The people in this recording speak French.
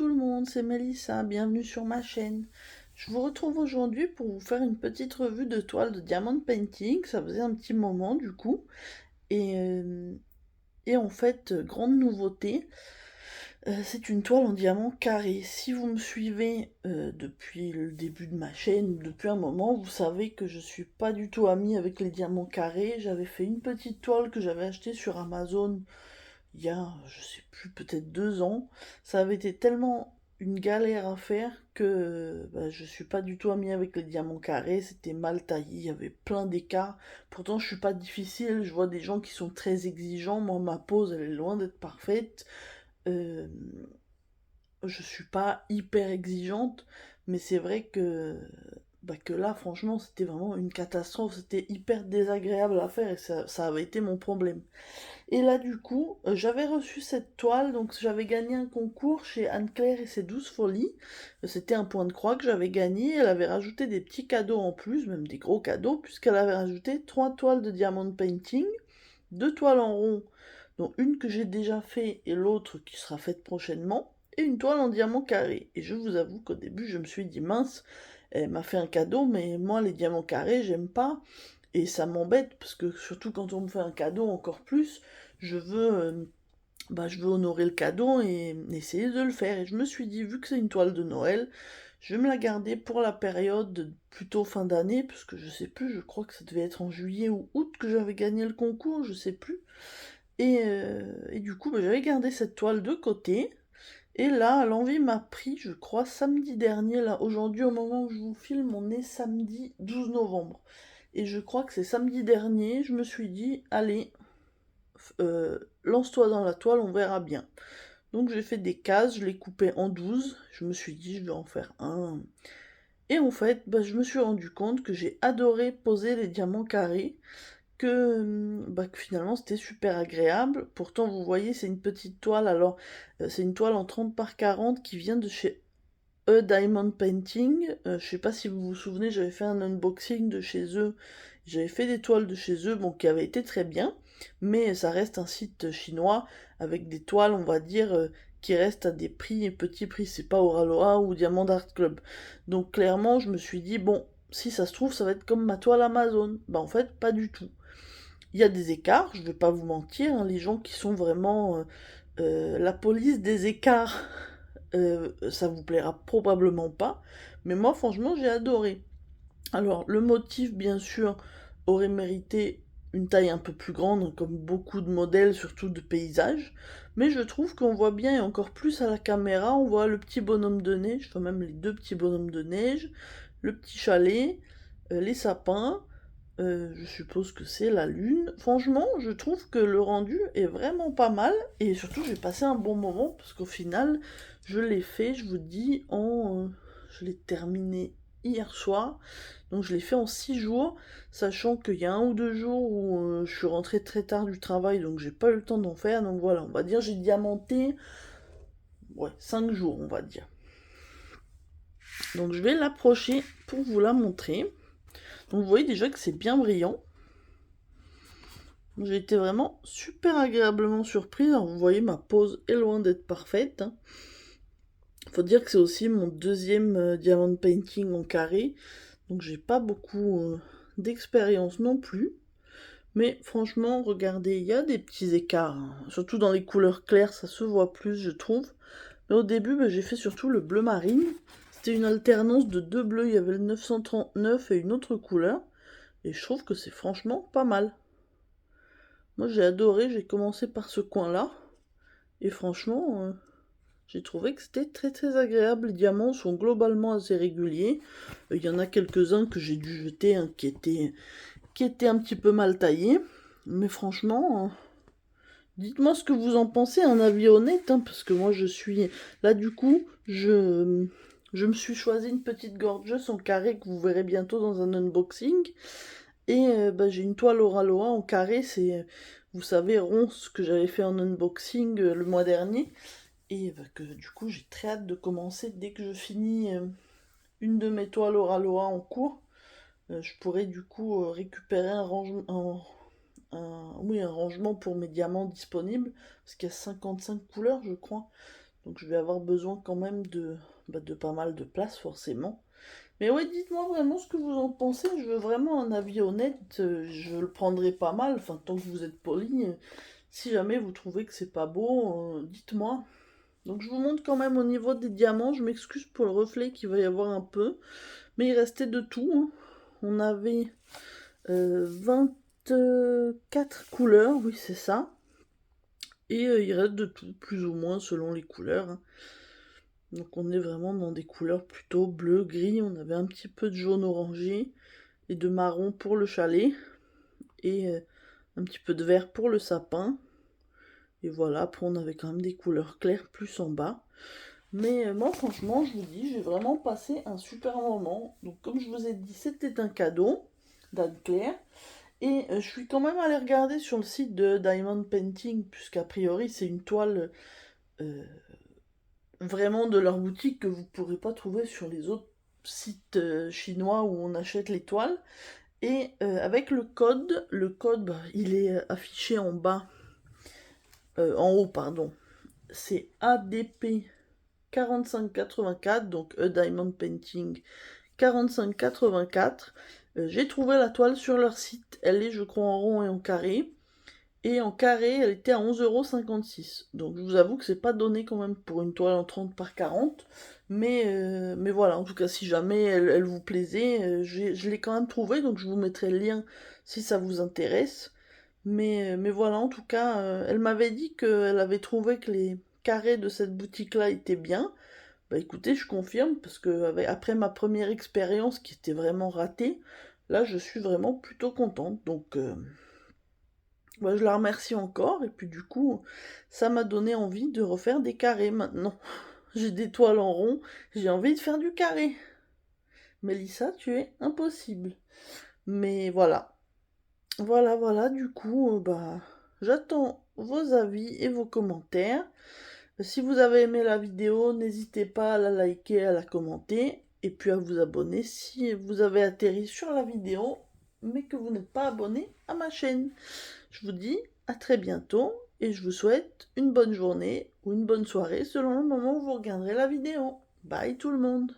tout le monde, c'est Mélissa, bienvenue sur ma chaîne. Je vous retrouve aujourd'hui pour vous faire une petite revue de toile de Diamond Painting, ça faisait un petit moment du coup. Et, euh, et en fait, grande nouveauté, c'est une toile en diamant carré. Si vous me suivez depuis le début de ma chaîne, depuis un moment, vous savez que je suis pas du tout amie avec les diamants carrés. J'avais fait une petite toile que j'avais achetée sur Amazon il y a, je sais plus, peut-être 2 ans. Ça avait été tellement une galère à faire que je suis pas du tout amie avec les diamants carrés. C'était mal taillé, il y avait plein d'écarts. Pourtant, je suis pas difficile. Je vois des gens qui sont très exigeants. Moi, ma pose, elle est loin d'être parfaite. Euh, je suis pas hyper exigeante, mais c'est vrai que là, franchement, c'était vraiment une catastrophe. C'était hyper désagréable à faire et ça avait été mon problème. Et là, du coup, j'avais reçu cette toile, donc j'avais gagné un concours chez Anne-Claire et ses 12 folies. C'était un point de croix que j'avais gagné. Elle avait rajouté des petits cadeaux en plus, même des gros cadeaux, puisqu'elle avait rajouté 3 toiles de diamond painting, 2 toiles en rond, dont une que j'ai déjà fait et l'autre qui sera faite prochainement, et une toile en diamant carré. Et je vous avoue qu'au début, je me suis dit, mince, elle m'a fait un cadeau, mais moi, les diamants carrés, j'aime pas. Et ça m'embête, parce que surtout quand on me fait un cadeau, encore plus, je veux, je veux honorer le cadeau et essayer de le faire. Et je me suis dit, vu que c'est une toile de Noël, je vais me la garder pour la période plutôt fin d'année, parce que je sais plus, je crois que ça devait être en juillet ou août que j'avais gagné le concours, je sais plus. Et du coup, j'avais gardé cette toile de côté. Et là, l'envie m'a pris, je crois, samedi dernier. Là, aujourd'hui, au moment où je vous filme, on est samedi 12 novembre. Et je crois que c'est samedi dernier, je me suis dit, allez, lance-toi dans la toile, on verra bien. Donc j'ai fait des cases, je les coupais en 12. Je me suis dit, je vais en faire un. Et en fait, je me suis rendu compte que j'ai adoré poser les diamants carrés, que finalement c'était super agréable. Pourtant, vous voyez, c'est une petite toile. Alors, c'est une toile en 30 par 40 qui vient de chez Diamond Painting. Je sais pas si vous vous souvenez, j'avais fait un unboxing de chez eux. J'avais fait des toiles de chez eux, bon, qui avaient été très bien, mais ça reste un site chinois avec des toiles, on va dire, qui restent à des prix, petits prix. C'est pas Oraloa ou Diamond Art Club. Donc clairement, je me suis dit, bon, si ça se trouve, ça va être comme ma toile Amazon. Bah en fait, pas du tout. Il y a des écarts, je vais pas vous mentir, hein, les gens qui sont vraiment la police des écarts, ça vous plaira probablement pas, mais moi franchement j'ai adoré. Alors le motif bien sûr aurait mérité une taille un peu plus grande, hein, comme beaucoup de modèles, surtout de paysages, mais je trouve qu'on voit bien et encore plus à la caméra, on voit le petit bonhomme de neige, enfin même les deux petits bonhommes de neige, le petit chalet, les sapins, je suppose que c'est la lune. Franchement, je trouve que le rendu est vraiment pas mal. Et surtout, j'ai passé un bon moment parce qu'au final, je l'ai fait, je vous dis, je l'ai terminé hier soir. Donc je l'ai fait en 6 jours, sachant qu'il y a 1 ou 2 jours où je suis rentrée très tard du travail, donc j'ai pas eu le temps d'en faire. Donc voilà, on va dire j'ai diamanté, ouais, 5 jours, on va dire. Donc je vais l'approcher pour vous la montrer. Donc vous voyez déjà que c'est bien brillant. J'ai été vraiment super agréablement surprise. Alors, vous voyez, ma pose est loin d'être parfaite, hein. Faut dire que c'est aussi mon deuxième diamond painting en carré. Donc j'ai pas beaucoup d'expérience non plus. Mais franchement, regardez, il y a des petits écarts, hein. Surtout dans les couleurs claires, ça se voit plus, je trouve. Mais au début, j'ai fait surtout le bleu marine. C'était une alternance de deux bleus. Il y avait le 939 et une autre couleur. Et je trouve que c'est franchement pas mal. Moi j'ai adoré, j'ai commencé par ce coin-là. Et franchement, j'ai trouvé que c'était très très agréable. Les diamants sont globalement assez réguliers. Il y en a quelques-uns que j'ai dû jeter, hein, qui étaient un petit peu mal taillés. Mais franchement, dites-moi ce que vous en pensez, un avis honnête, hein, parce que moi je suis... Là du coup, je me suis choisi une petite gorgeuse en carré que vous verrez bientôt dans un unboxing. Et j'ai une toile Oraloa en carré, c'est, vous savez, ronce que j'avais fait en unboxing le mois dernier. Et que du coup, j'ai très hâte de commencer dès que je finis une de mes toiles Oraloa en cours. Je pourrais du coup récupérer oui, un rangement pour mes diamants disponibles, parce qu'il y a 55 couleurs, je crois. Donc je vais avoir besoin quand même de pas mal de place forcément. Mais ouais, dites-moi vraiment ce que vous en pensez. Je veux vraiment un avis honnête. Je le prendrai pas mal. Enfin, tant que vous êtes poli. Si jamais vous trouvez que c'est pas beau, dites-moi. Donc je vous montre quand même au niveau des diamants. Je m'excuse pour le reflet qu'il va y avoir un peu. Mais il restait de tout, hein. On avait 24 couleurs, oui c'est ça. Et il reste de tout, plus ou moins selon les couleurs, hein. Donc on est vraiment dans des couleurs plutôt bleu, gris. On avait un petit peu de jaune orangé et de marron pour le chalet. Et un petit peu de vert pour le sapin. Et voilà, après on avait quand même des couleurs claires plus en bas. Mais moi franchement, je vous dis, j'ai vraiment passé un super moment. Donc comme je vous ai dit, c'était un cadeau d'Anne-Claire. Et je suis quand même allée regarder sur le site de Diamond Painting, puisqu'a priori c'est une toile euh, vraiment de leur boutique que vous ne pourrez pas trouver sur les autres sites chinois où on achète les toiles. Et avec le code bah, il est affiché en bas, en haut pardon, c'est ADP 4584, donc A Diamond Painting 4584. J'ai trouvé la toile sur leur site, elle est je crois en rond et en carré. Et en carré, elle était à 11,56 €. Donc je vous avoue que c'est pas donné quand même pour une toile en 30 par 40. Mais voilà, en tout cas, si jamais elle vous plaisait, je l'ai quand même trouvée, donc je vous mettrai le lien si ça vous intéresse. Mais voilà, en tout cas, elle m'avait dit qu'elle avait trouvé que les carrés de cette boutique-là étaient bien. Bah écoutez, je confirme, parce que après ma première expérience qui était vraiment ratée, là je suis vraiment plutôt contente. Donc bah, je la remercie encore, et puis du coup, ça m'a donné envie de refaire des carrés maintenant. J'ai des toiles en rond, j'ai envie de faire du carré. Mélissa, tu es impossible. Mais voilà. Voilà, du coup, bah, j'attends vos avis et vos commentaires. Si vous avez aimé la vidéo, n'hésitez pas à la liker, à la commenter, et puis à vous abonner si vous avez atterri sur la vidéo, mais que vous n'êtes pas abonné à ma chaîne. Je vous dis à très bientôt, et je vous souhaite une bonne journée ou une bonne soirée selon le moment où vous regarderez la vidéo. Bye tout le monde!